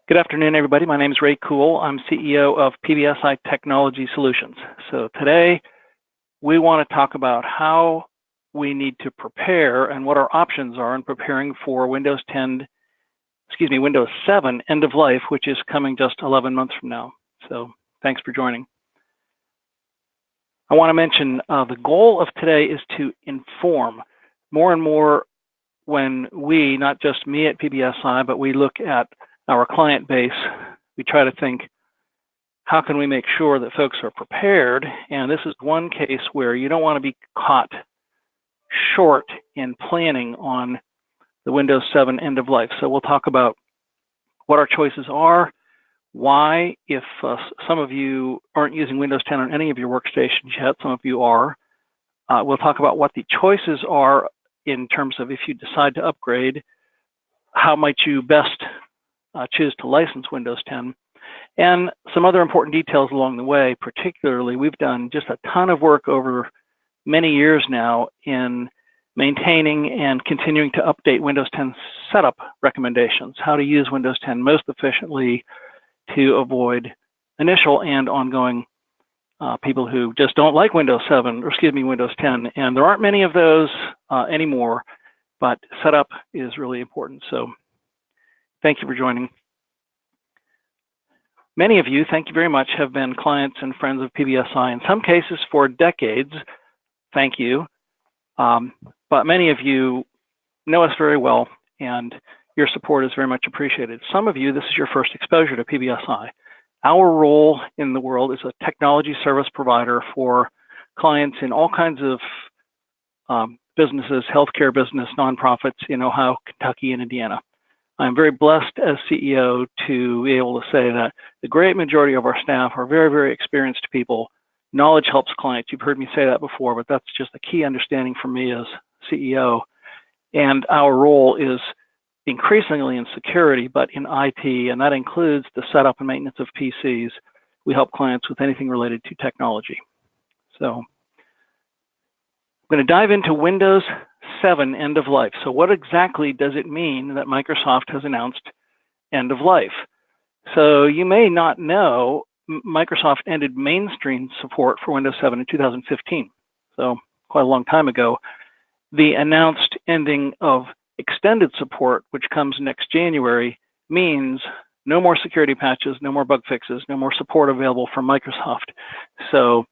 Good afternoon, everybody. My name is Ray Kuhl. I'm CEO of PBSI Technology Solutions. So today we want to talk about how we need to prepare and what our options are in preparing for Windows 7 end of life, which is coming just 11 months from now. So thanks for joining. I want to mention the goal of today is to inform more and more when we, not just me at PBSI, but we look at our client base, we try to think, how can we make sure that folks are prepared? And this is one case where you don't want to be caught short in planning on the Windows 7 end of life. So we'll talk about what our choices are, why, if some of you aren't using Windows 10 on any of your workstations yet, some of you are. We'll talk about what the choices are in terms of if you decide to upgrade, how might you best choose to license Windows 10, and some other important details along the way. Particularly, we've done just a ton of work over many years now in maintaining and continuing to update Windows 10 setup recommendations, how to use Windows 10 most efficiently to avoid initial and ongoing people who just don't like Windows 10, and there aren't many of those anymore, but setup is really important. So thank you for joining. Many of you, thank you very much, have been clients and friends of PBSI, in some cases for decades. Thank you. But many of you know us very well, and your support is very much appreciated. Some of you, this is your first exposure to PBSI. Our role in the world is a technology service provider for clients in all kinds of businesses, healthcare business, nonprofits in Ohio, Kentucky, and Indiana. I'm very blessed as CEO to be able to say that the great majority of our staff are very, very experienced people. Knowledge helps clients. You've heard me say that before, but that's just a key understanding for me as CEO. And our role is increasingly in security, but in IT, and that includes the setup and maintenance of PCs. We help clients with anything related to technology. So I'm going to dive into Windows 7 end of life. So what exactly does it mean that Microsoft has announced end of life? So you may not know, Microsoft ended mainstream support for Windows 7 in 2015. So quite a long time ago. The announced ending of extended support, which comes next January, means no more security patches, no more bug fixes, no more support available from Microsoft. So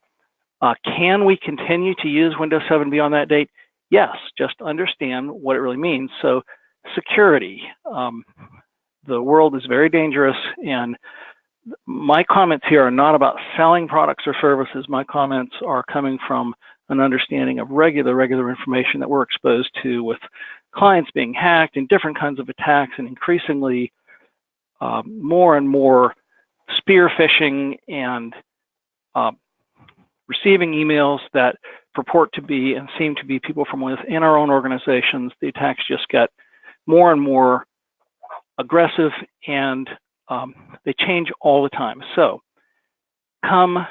can we continue to use Windows 7 beyond that date? Yes, just understand what it really means. So security, the world is very dangerous, and my comments here are not about selling products or services. My comments are coming from an understanding of regular information that we're exposed to with clients being hacked and different kinds of attacks, and increasingly more and more spear phishing and receiving emails that purport to be and seem to be people from within our own organizations. The attacks just get more and more aggressive, and they change all the time. So come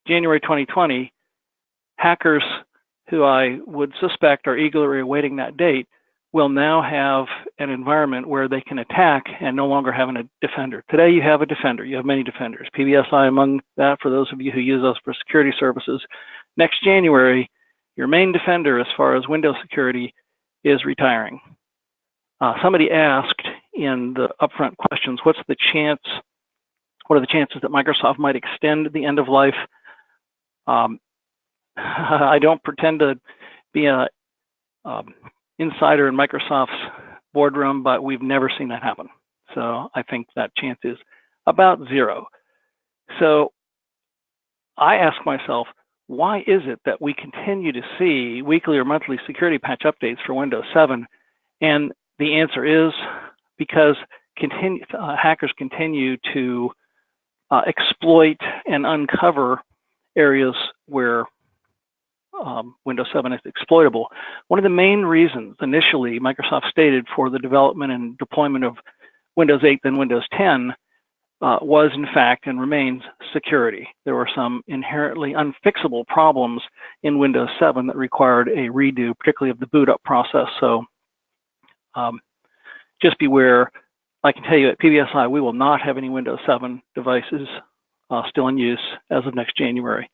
January 2020, hackers who I would suspect are eagerly awaiting that date will now have an environment where they can attack and no longer having a defender. Today you have a defender, you have many defenders, PBSI among that for those of you who use us for security services. Next January, your main defender as far as Windows security is retiring. Somebody asked in the upfront questions, what are the chances that Microsoft might extend the end of life? I don't pretend to be an insider in Microsoft's boardroom, but we've never seen that happen. So I think that chance is about zero. So I ask myself, why is it that we continue to see weekly or monthly security patch updates for Windows 7? And the answer is because hackers continue to exploit and uncover areas where Windows 7 is exploitable. One of the main reasons initially Microsoft stated for the development and deployment of Windows 8 and Windows 10 was in fact and remains security. There were some inherently unfixable problems in Windows 7 that required a redo, particularly of the boot up process. So just beware I can tell you at PBSI, we will not have any Windows 7 devices still in use as of next January.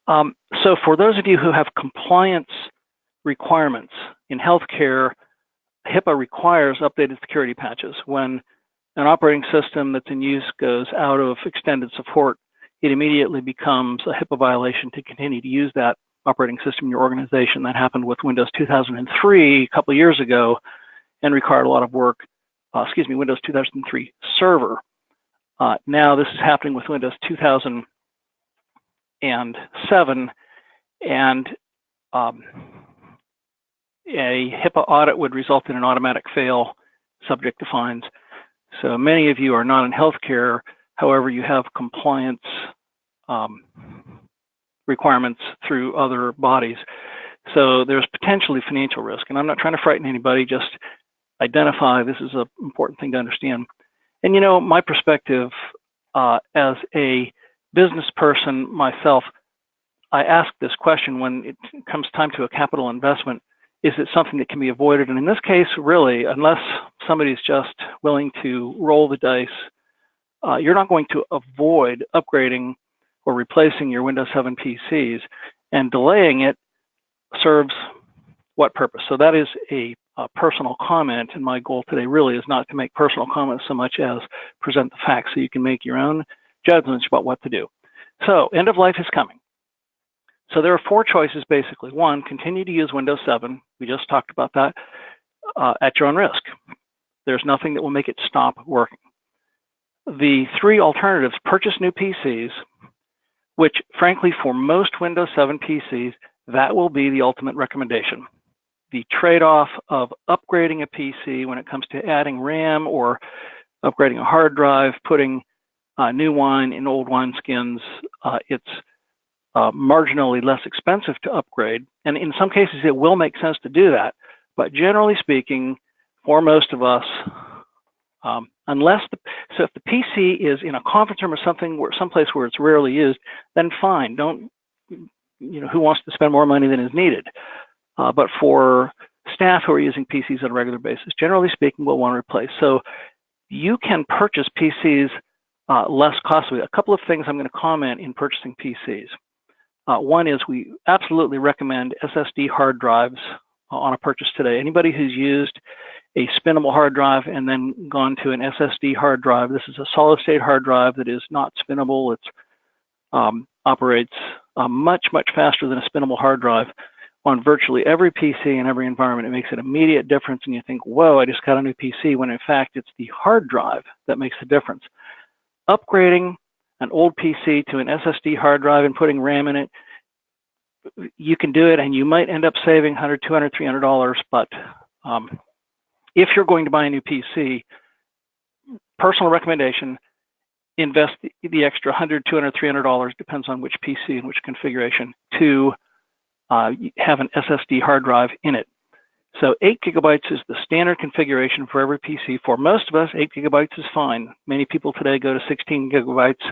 So for those of you who have compliance requirements in healthcare, HIPAA requires updated security patches. When an operating system that's in use goes out of extended support, it immediately becomes a HIPAA violation to continue to use that operating system in your organization. That happened with Windows 2003 a couple of years ago and required a lot of work. Windows 2003 Server. Now this is happening with Windows 2007, and a HIPAA audit would result in an automatic fail subject to fines. So many of you are not in healthcare, however, you have compliance requirements through other bodies. So there's potentially financial risk, and I'm not trying to frighten anybody, just identify this is an important thing to understand. And you know, my perspective as a business person myself, I ask this question when it comes time to a capital investment, is it something that can be avoided? And in this case, really, unless somebody's just willing to roll the dice, you're not going to avoid upgrading or replacing your Windows 7 PCs, and delaying it serves what purpose? So that is a personal comment, and my goal today really is not to make personal comments so much as present the facts so you can make your own judgments about what to do. So end of life is coming. So there are four choices basically. One, continue to use Windows 7. We just talked about that at your own risk. There's nothing that will make it stop working. The three alternatives: purchase new PCs, which frankly for most Windows 7 PCs, that will be the ultimate recommendation. The trade-off of upgrading a PC when it comes to adding RAM or upgrading a hard drive, putting new wine in old wineskins, it's marginally less expensive to upgrade. And in some cases, it will make sense to do that. But generally speaking, for most of us, so if the PC is in a conference room or someplace where it's rarely used, then fine. Don't, who wants to spend more money than is needed? But for staff who are using PCs on a regular basis, generally speaking, we'll want to replace. So you can purchase PCs less costly. A couple of things I'm going to comment in purchasing PCs. One is we absolutely recommend SSD hard drives on a purchase today. Anybody who's used a spinnable hard drive and then gone to an SSD hard drive, this is a solid state hard drive that is not spinnable. It operates much, much faster than a spinnable hard drive on virtually every PC and every environment. It makes an immediate difference, and you think, whoa, I just got a new PC, when in fact it's the hard drive that makes the difference. Upgrading an old PC to an SSD hard drive and putting RAM in it, you can do it, and you might end up saving $100, $200, $300, but if you're going to buy a new PC, personal recommendation, invest the extra $100, $200, $300, depends on which PC and which configuration, to have an SSD hard drive in it. So 8 gigabytes is the standard configuration for every PC. For most of us, 8 gigabytes is fine. Many people today go to 16 gigabytes.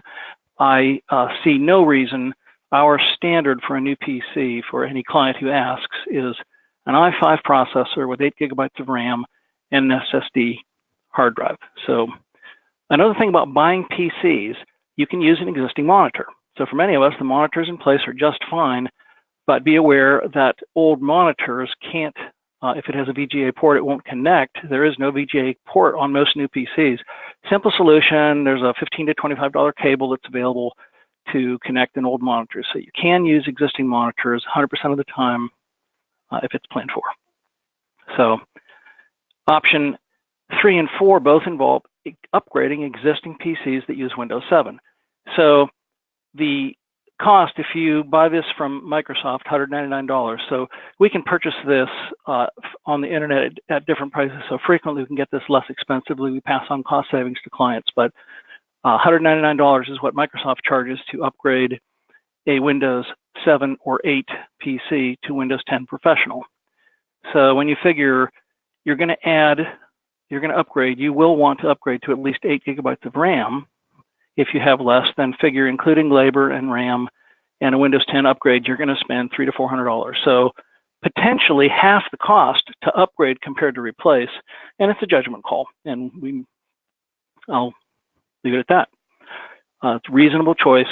I see no reason. Our standard for a new PC for any client who asks is an i5 processor with 8 gigabytes of RAM and an SSD hard drive. So another thing about buying PCs, you can use an existing monitor. So for many of us, the monitors in place are just fine, but be aware that old monitors can't, if it has a VGA port, it won't connect. There is no VGA port on most new PCs. Simple solution, there's a $15 to $25 cable that's available to connect an old monitor. So you can use existing monitors 100% of the time if it's planned for. So option 3 and 4 both involve upgrading existing PCs that use Windows 7. So the cost, if you buy this from Microsoft, $199. So we can purchase this on the internet at different prices. So frequently we can get this less expensively. We pass on cost savings to clients, but $199 is what Microsoft charges to upgrade a Windows 7 or 8 PC to Windows 10 Professional. So when you figure you're going to upgrade, you will want to upgrade to at least 8 gigabytes of RAM. If you have less, then figure including labor and RAM and a Windows 10 upgrade, you're going to spend $300 to $400. So potentially half the cost to upgrade compared to replace, and it's a judgment call, and I'll leave it at that. It's a reasonable choice,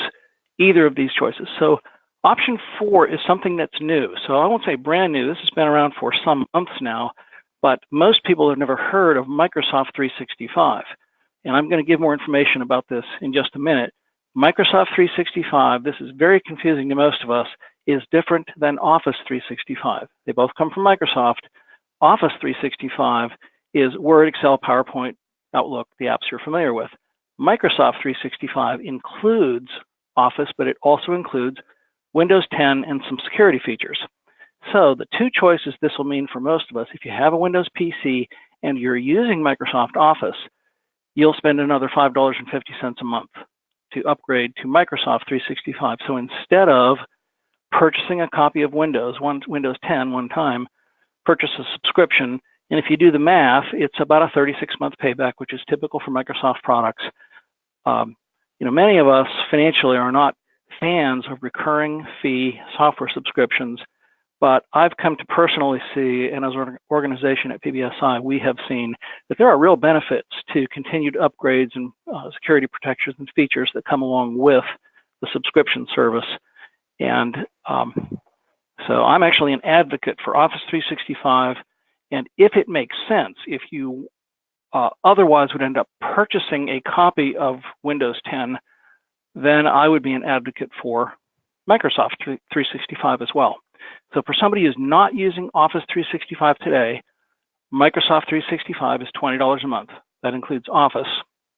either of these choices. So option 4 is something that's new. So I won't say brand new. This has been around for some months now, but most people have never heard of Microsoft 365. And I'm going to give more information about this in just a minute. Microsoft 365, this is very confusing to most of us, is different than Office 365. They both come from Microsoft. Office 365 is Word, Excel, PowerPoint, Outlook, the apps you're familiar with. Microsoft 365 includes Office, but it also includes Windows 10 and some security features. So the two choices this will mean for most of us, if you have a Windows PC and you're using Microsoft Office, you'll spend another $5.50 a month to upgrade to Microsoft 365. So instead of purchasing a copy of Windows 10 one time, purchase a subscription. And if you do the math, it's about a 36-month payback, which is typical for Microsoft products. Many of us financially are not fans of recurring fee software subscriptions, but I've come to personally see, and as an organization at PBSI, we have seen that there are real benefits to continued upgrades and security protections and features that come along with the subscription service. And so I'm actually an advocate for Office 365. And if it makes sense, if you otherwise would end up purchasing a copy of Windows 10, then I would be an advocate for Microsoft 365 as well. So for somebody who's not using Office 365 today, Microsoft 365 is $20 a month. That includes Office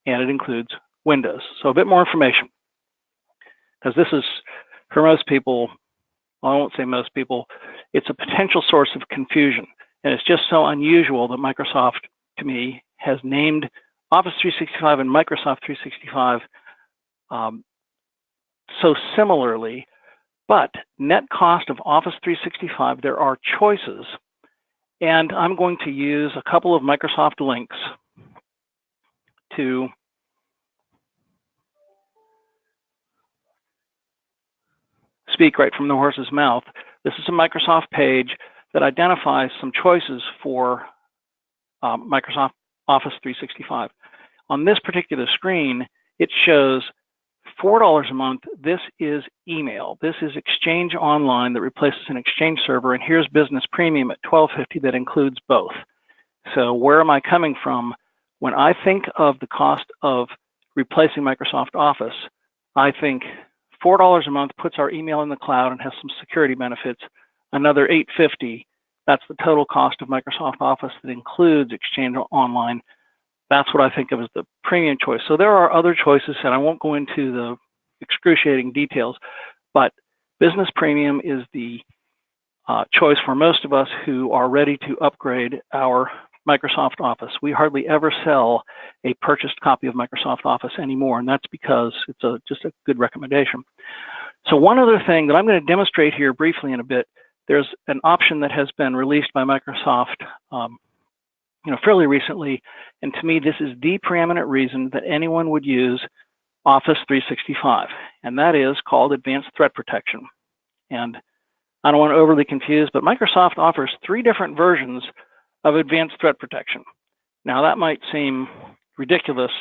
and it includes Windows. So a bit more information, because this is, for most people, well, I won't say most people, it's a potential source of confusion. And it's just so unusual that Microsoft, to me, has named Office 365 and Microsoft 365 so similarly. But net cost of Office 365, there are choices. And I'm going to use a couple of Microsoft links to speak right from the horse's mouth. This is a Microsoft page that identifies some choices for Microsoft Office 365. On this particular screen, it shows $4 a month. This is email. This is Exchange Online that replaces an Exchange server, and here's Business Premium at $12.50 that includes both. So where am I coming from? When I think of the cost of replacing Microsoft Office, I think $4 a month puts our email in the cloud and has some security benefits. Another $8.50, that's the total cost of Microsoft Office that includes Exchange Online. That's what I think of as the premium choice. So there are other choices, and I won't go into the excruciating details, but Business Premium is the choice for most of us who are ready to upgrade our Microsoft Office. We hardly ever sell a purchased copy of Microsoft Office anymore, and that's because it's just a good recommendation. So one other thing that I'm going to demonstrate here briefly in a bit, there's an option that has been released by Microsoft fairly recently, and to me this is the preeminent reason that anyone would use Office 365, and that is called Advanced Threat Protection. And I don't want to overly confuse, but Microsoft offers 3 different versions of Advanced Threat Protection. Now that might seem ridiculous,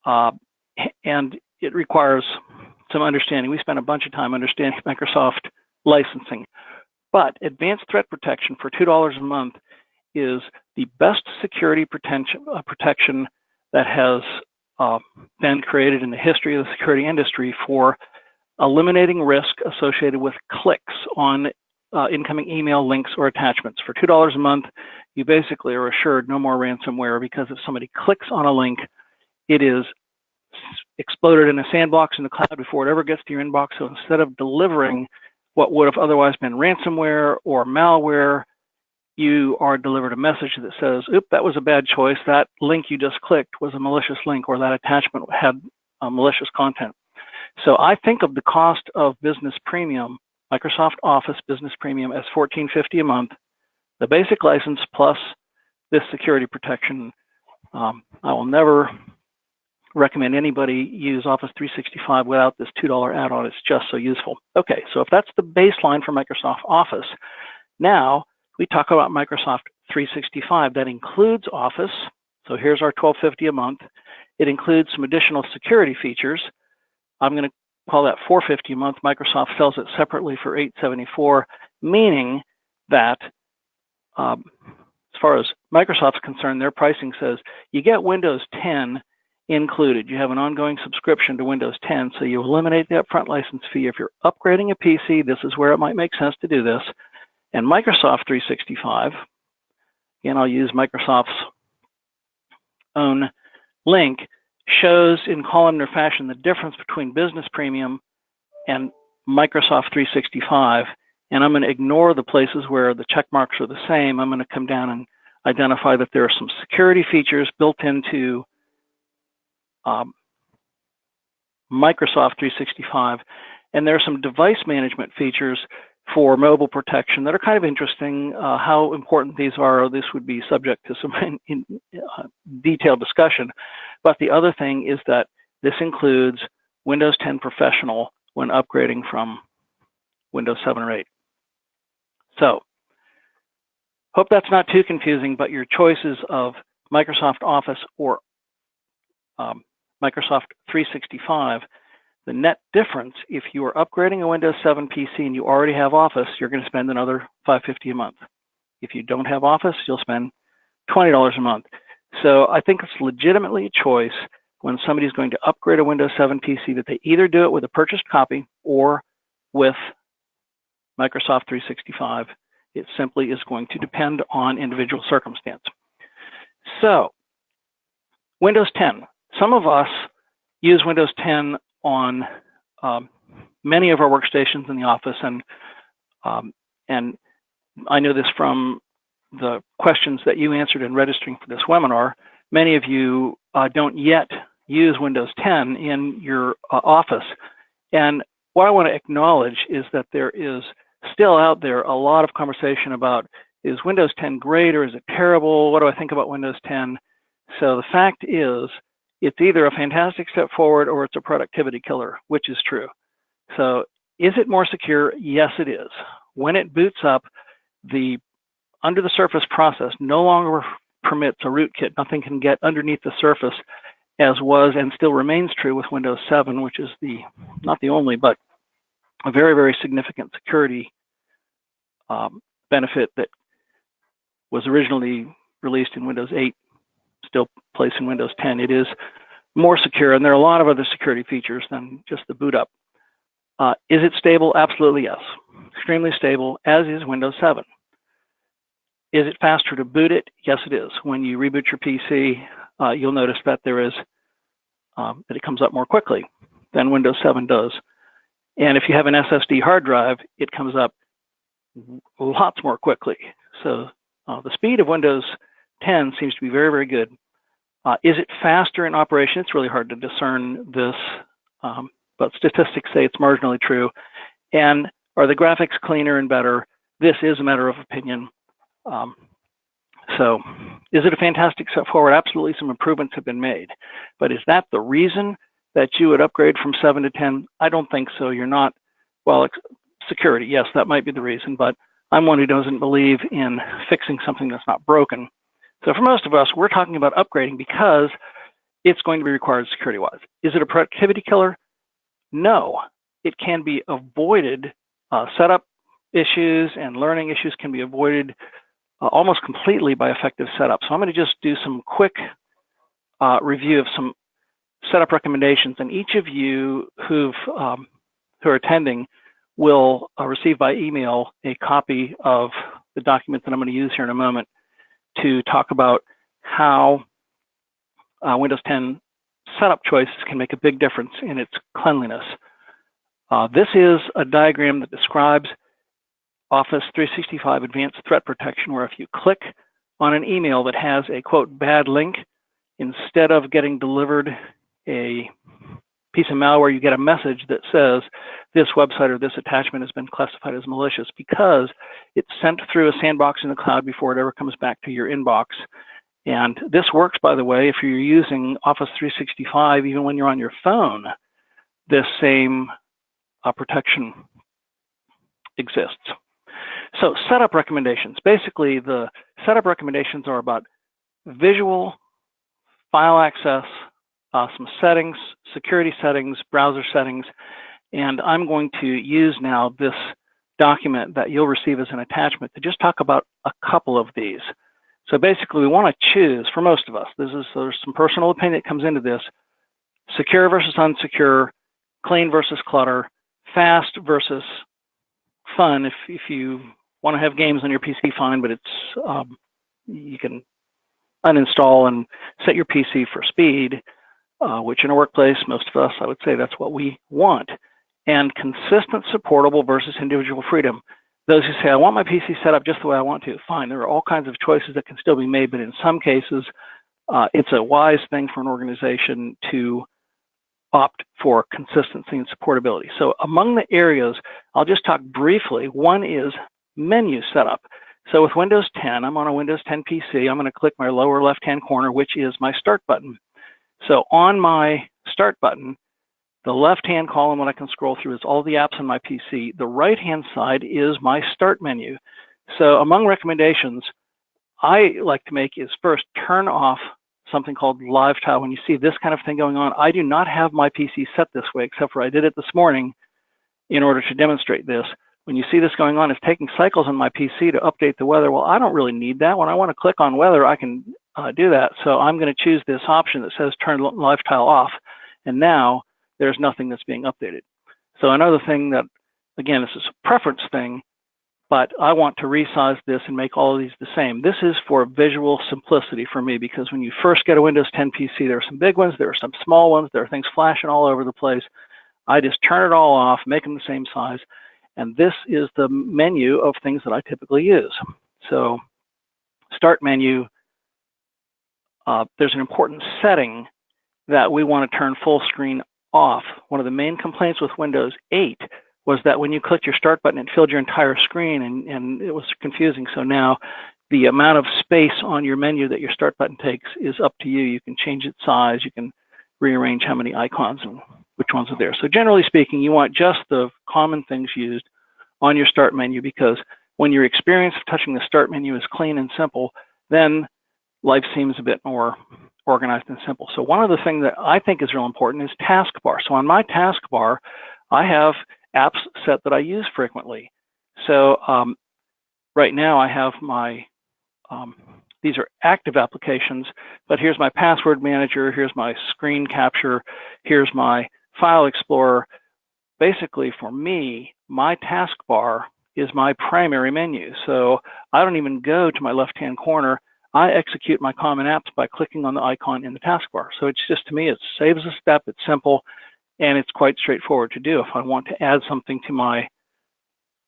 and it requires some understanding. We spent a bunch of time understanding Microsoft licensing, but Advanced Threat Protection for $2 a month is the best security protection that has been created in the history of the security industry for eliminating risk associated with clicks on incoming email links or attachments. For $2 a month, you basically are assured no more ransomware, because if somebody clicks on a link, it is exploded in a sandbox in the cloud before it ever gets to your inbox. So instead of delivering what would have otherwise been ransomware or malware, you are delivered a message that says, "Oop, that was a bad choice. That link you just clicked was a malicious link, or that attachment had malicious content." So I think of the cost of Business Premium, Microsoft Office Business Premium, as $14.50 a month, the basic license plus this security protection. I will never recommend anybody use Office 365 without this $2 add-on. It's just so useful. Okay, so if that's the baseline for Microsoft Office, Now, we talk about Microsoft 365. That includes Office. So here's our $12.50 a month. It includes some additional security features. I'm going to call that $4.50 a month. Microsoft sells it separately for $8.74, meaning that as far as Microsoft's concerned, their pricing says you get Windows 10 included. You have an ongoing subscription to Windows 10, so you eliminate the upfront license fee. If you're upgrading a PC, this is where it might make sense to do this. And Microsoft 365, again, I'll use Microsoft's own link, shows in columnar fashion the difference between Business Premium and Microsoft 365. And I'm going to ignore the places where the check marks are the same. I'm going to come down and identify that there are some security features built into Microsoft 365, and there are some device management features for mobile protection that are kind of interesting. How important these are, this would be subject to some detailed discussion. But the other thing is that this includes Windows 10 Professional when upgrading from Windows 7 or 8. So, hope that's not too confusing, but your choices of Microsoft Office or Microsoft 365, the net difference, if you are upgrading a Windows 7 PC and you already have Office, you're going to spend another $5.50 a month. If you don't have Office, you'll spend $20 a month. So I think it's legitimately a choice when somebody's going to upgrade a Windows 7 PC that they either do it with a purchased copy or with Microsoft 365. It simply is going to depend on individual circumstance. So, Windows 10. Some of us use Windows 10 on many of our workstations in the office, and I know this from the questions that you answered in registering for this webinar. Many of you don't yet use Windows 10 in your office, and what I want to acknowledge is that there is still out there a lot of conversation about, is Windows 10 great or is it terrible? What do I think about Windows 10? So the fact is, it's either a fantastic step forward or it's a productivity killer, which is true. So is it more secure? Yes, it is. When it boots up, the under the surface process no longer permits a rootkit. Nothing can get underneath the surface, as was and still remains true with Windows 7, which is not the only, but a very, very significant security benefit that was originally released in Windows 8, still placed in Windows 10. It is more secure, and there are a lot of other security features than just the boot up. Is it stable? Absolutely yes. Extremely stable, as is Windows 7. Is it faster to boot it? Yes, it is. When you reboot your PC, you'll notice that that it comes up more quickly than Windows 7 does. And if you have an SSD hard drive, it comes up lots more quickly. So the speed of Windows 10 seems to be very, very good. Is it faster in operation? It's really hard to discern this, but statistics say it's marginally true. And are the graphics cleaner and better? This is a matter of opinion. So is it a fantastic step forward? Absolutely, some improvements have been made. But is that the reason that you would upgrade from 7 to 10? I don't think so. You're not, well, security, yes, that might be the reason, but I'm one who doesn't believe in fixing something that's not broken. So for most of us, we're talking about upgrading because it's going to be required security-wise. Is it a productivity killer? No. It can be avoided. Setup issues and learning issues can be avoided almost completely by effective setup. So I'm going to just do some quick review of some setup recommendations, and each of you who are attending will receive by email a copy of the document that I'm going to use here in a moment to talk about how Windows 10 setup choices can make a big difference in its cleanliness. This is a diagram that describes Office 365 Advanced Threat Protection, where if you click on an email that has a, quote, bad link, instead of getting delivered a piece of malware, you get a message that says this website or this attachment has been classified as malicious because it's sent through a sandbox in the cloud before it ever comes back to your inbox. And this works, by the way, if you're using Office 365, even when you're on your phone, this same protection exists. So setup recommendations. Basically, the setup recommendations are about visual, file access, some settings, security settings, browser settings, and I'm going to use now this document that you'll receive as an attachment to just talk about a couple of these. So basically, we want to choose, for most of us, there's some personal opinion that comes into this, secure versus unsecure, clean versus clutter, fast versus fun. If you want to have games on your PC, fine, but it's you can uninstall and set your PC for speed, which in a workplace, most of us, I would say that's what we want. And consistent, supportable versus individual freedom. Those who say, I want my PC set up just the way I want to, fine. There are all kinds of choices that can still be made, but in some cases, it's a wise thing for an organization to opt for consistency and supportability. So among the areas, I'll just talk briefly. One is menu setup. So with Windows 10, I'm on a Windows 10 PC. I'm going to click my lower left-hand corner, which is my Start button. So on my Start button, the left-hand column, when I can scroll through, is all the apps on my PC. The right-hand side is my Start menu. So among recommendations I like to make is first turn off something called live tile. When you see this kind of thing going on, I do not have my PC set this way, except for I did it this morning in order to demonstrate this. When you see this going on, it's taking cycles on my PC to update the weather. Well, I don't really need that. When I want to click on weather, I can do that. So I'm going to choose this option that says turn live tile off. And now there's nothing that's being updated. So another thing that, again, this is a preference thing, but I want to resize this and make all of these the same. This is for visual simplicity for me, because when you first get a Windows 10 PC, there are some big ones, there are some small ones, there are things flashing all over the place. I just turn it all off, make them the same size, and this is the menu of things that I typically use. So Start menu, there's an important setting that we want to turn full screen off. One of the main complaints with Windows 8 was that when you clicked your Start button, it filled your entire screen, and it was confusing. So now the amount of space on your menu that your Start button takes is up to you. You can change its size, you can rearrange how many icons and which ones are there. So generally speaking, you want just the common things used on your Start menu, because when your experience of touching the Start menu is clean and simple, then life seems a bit more organized and simple. So one of the things that I think is real important is taskbar. So on my taskbar, I have apps set that I use frequently. So right now I have my, these are active applications, but here's my password manager, here's my screen capture, here's my file explorer. Basically for me, my taskbar is my primary menu. So I don't even go to my left-hand corner. I execute my common apps by clicking on the icon in the taskbar. So it's just, to me, it saves a step, it's simple, and it's quite straightforward to do. If I want to add something to my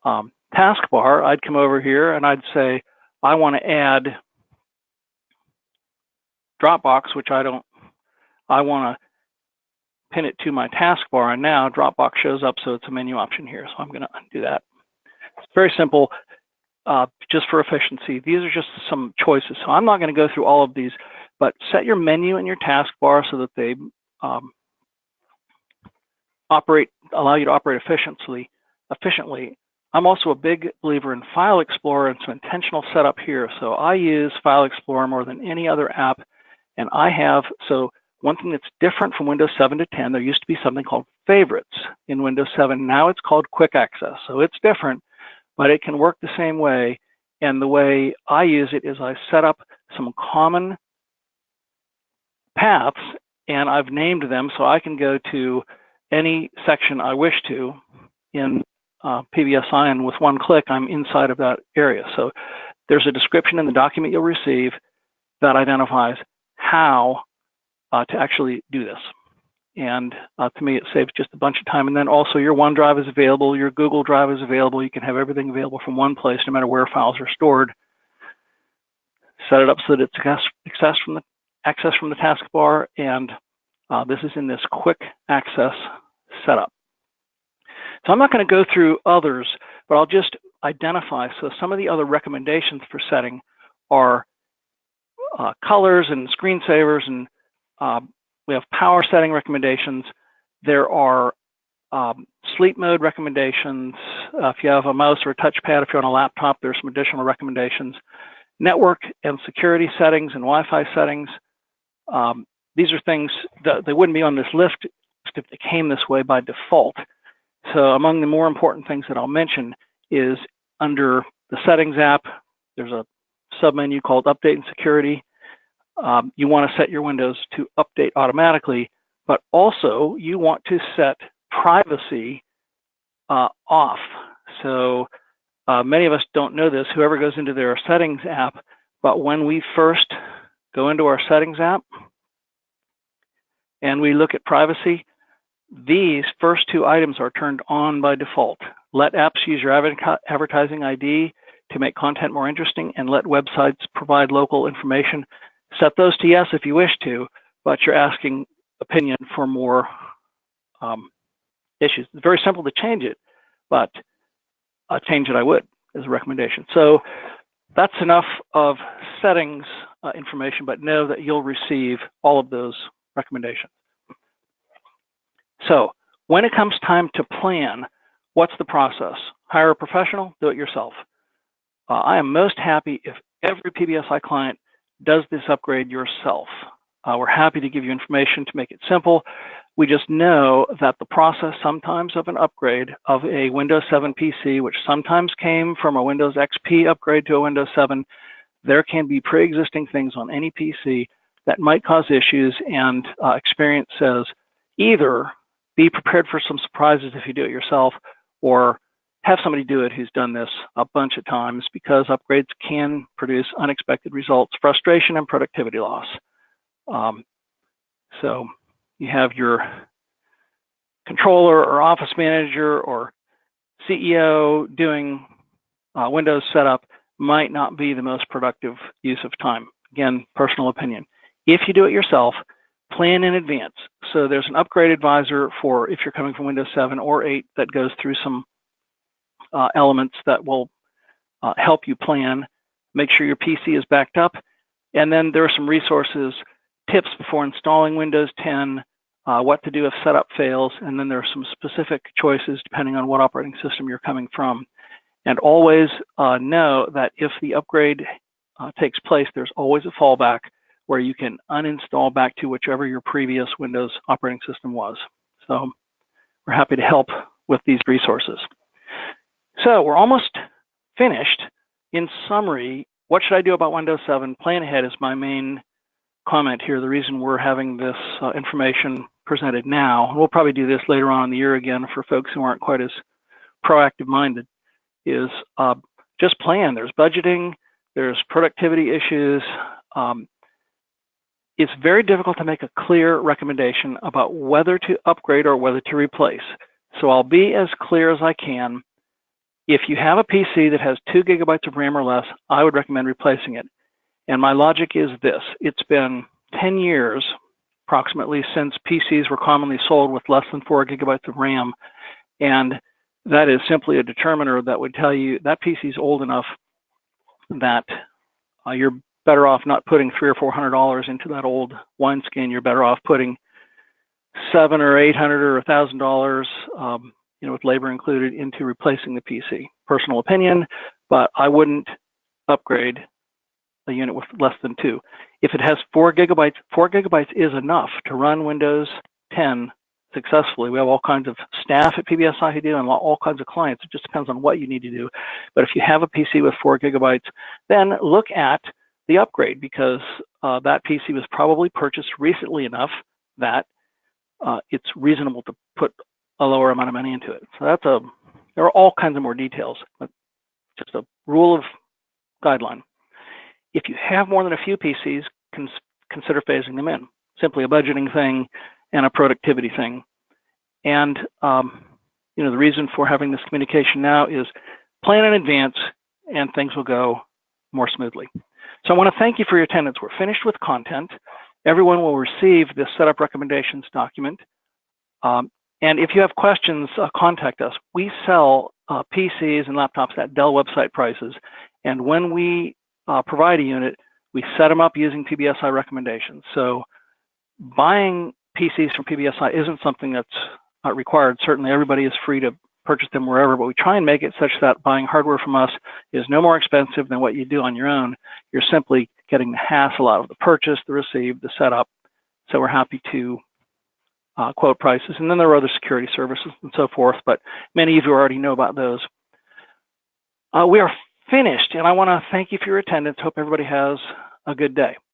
taskbar, I'd come over here and I'd say, I want to add Dropbox, which I want to pin it to my taskbar, and now Dropbox shows up, so it's a menu option here. So I'm going to undo that. It's very simple, just for efficiency. These are just some choices. So I'm not going to go through all of these, but set your menu and your taskbar so that they allow you to operate efficiently. I'm also a big believer in File Explorer and some intentional setup here. So I use File Explorer more than any other app, and so one thing that's different from Windows 7 to 10, there used to be something called Favorites in Windows 7. Now it's called Quick Access. So it's different, but it can work the same way. And the way I use it is I set up some common paths, and I've named them so I can go to any section I wish to in PBSI, and with one click, I'm inside of that area. So there's a description in the document you'll receive that identifies how to actually do this. And to me, it saves just a bunch of time. And then also your OneDrive is available, your Google Drive is available. You can have everything available from one place, no matter where files are stored. Set it up so that it's accessed from the taskbar, and this is in this quick access setup. So I'm not going to go through others, but I'll just identify. So some of the other recommendations for setting are colors and screensavers, and we have power setting recommendations. There are sleep mode recommendations. If you have a mouse or a touchpad, if you're on a laptop, there's some additional recommendations. Network and security settings and Wi-Fi settings. These are things that they wouldn't be on this list if they came this way by default. So among the more important things that I'll mention is under the Settings app, there's a submenu called Update and Security. You want to set your windows to update automatically, but also you want to set privacy off. So many of us don't know this, whoever goes into their Settings app, but when we first go into our Settings app and we look at privacy, these first two items are turned on by default. Let apps use your advertising ID to make content more interesting, and let websites provide local information. Set those to yes if you wish to, but you're asking opinion for more issues. It's very simple to change it, but change it I would as a recommendation. So that's enough of settings information, but know that you'll receive all of those recommendations. So when it comes time to plan, what's the process? Hire a professional, do it yourself. I am most happy if every PBSI client does this upgrade yourself. We're happy to give you information to make it simple. We just know that the process sometimes of an upgrade of a Windows 7 PC, which sometimes came from a Windows XP upgrade to a Windows 7, there can be pre-existing things on any PC that might cause issues, and experience says either be prepared for some surprises if you do it yourself, or have somebody do it who's done this a bunch of times, because upgrades can produce unexpected results, frustration, and productivity loss. So you have your controller or office manager or CEO doing Windows setup might not be the most productive use of time. Again, personal opinion. If you do it yourself, plan in advance. So there's an upgrade advisor for if you're coming from Windows 7 or 8 that goes through some elements that will help you plan. Make sure your PC is backed up. And then there are some resources, tips before installing Windows 10, what to do if setup fails, and then there are some specific choices depending on what operating system you're coming from. And always know that if the upgrade takes place, there's always a fallback where you can uninstall back to whichever your previous Windows operating system was. So we're happy to help with these resources. So we're almost finished. In summary, what should I do about Windows 7? Plan ahead is my main comment here. The reason we're having this information presented now, we'll probably do this later on in the year again for folks who aren't quite as proactive minded, is just plan. There's budgeting, there's productivity issues. It's very difficult to make a clear recommendation about whether to upgrade or whether to replace. So I'll be as clear as I can. If you have a PC that has 2 GB of RAM or less, I would recommend replacing it. And my logic is this: it's been 10 years approximately since PCs were commonly sold with less than 4 GB of RAM. And that is simply a determiner that would tell you that PC is old enough that you're better off not putting $300 or $400 into that old wineskin. You're better off putting $700 or $800 or $1,000, with labor included, into replacing the PC. Personal opinion, but I wouldn't upgrade a unit with less than 2. If it has 4 GB, 4 GB is enough to run Windows 10 successfully. We have all kinds of staff at PBSI who do, and all kinds of clients. It just depends on what you need to do. But if you have a PC with 4 GB, then look at the upgrade, because that PC was probably purchased recently enough that it's reasonable to put a lower amount of money into it. So there are all kinds of more details, but just a rule of guideline. If you have more than a few PCs, consider phasing them in. Simply a budgeting thing and a productivity thing. And the reason for having this communication now is plan in advance and things will go more smoothly. So I want to thank you for your attendance. We're finished with content. Everyone will receive this setup recommendations document. And if you have questions, contact us. We sell PCs and laptops at Dell website prices. And when we provide a unit, we set them up using PBSI recommendations. So buying PCs from PBSI isn't something that's required. Certainly everybody is free to purchase them wherever, but we try and make it such that buying hardware from us is no more expensive than what you do on your own. You're simply getting the hassle out of the purchase, the receive, the setup. So we're happy to quote prices. And then there are other security services and so forth, but many of you already know about those. We are finished, and I want to thank you for your attendance. Hope everybody has a good day.